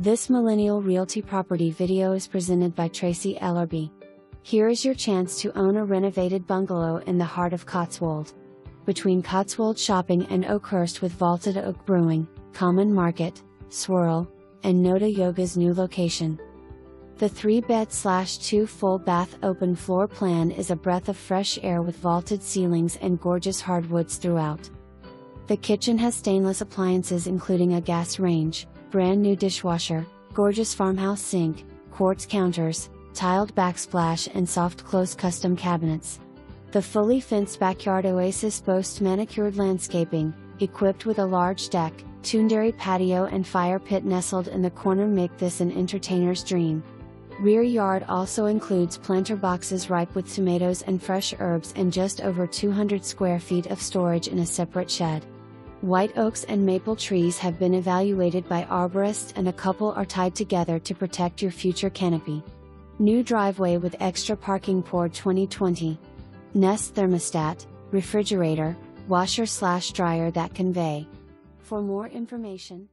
This Millennial Realty property video is presented by Tracy Ellerby. Here is your chance to own a renovated bungalow in the heart of Cotswold. Between Cotswold Shopping and Oakhurst with Vaulted Oak Brewing, Common Market, Swirl, and NODA Yoga's new location. The 3-bed/2 full bath open floor plan is a breath of fresh air with vaulted ceilings and gorgeous hardwoods throughout. The kitchen has stainless appliances including a gas range, brand new dishwasher, gorgeous farmhouse sink, quartz counters, tiled backsplash and soft close custom cabinets. The fully fenced backyard oasis boasts manicured landscaping, equipped with a large deck, tuned patio and fire pit nestled in the corner make this an entertainer's dream. Rear yard also includes planter boxes ripe with tomatoes and fresh herbs and just over 200 square feet of storage in a separate shed. White oaks and maple trees have been evaluated by arborists and a couple are tied together to protect your future canopy. New driveway with extra parking for 2020. Nest thermostat, refrigerator, washer/dryer that convey. For more information,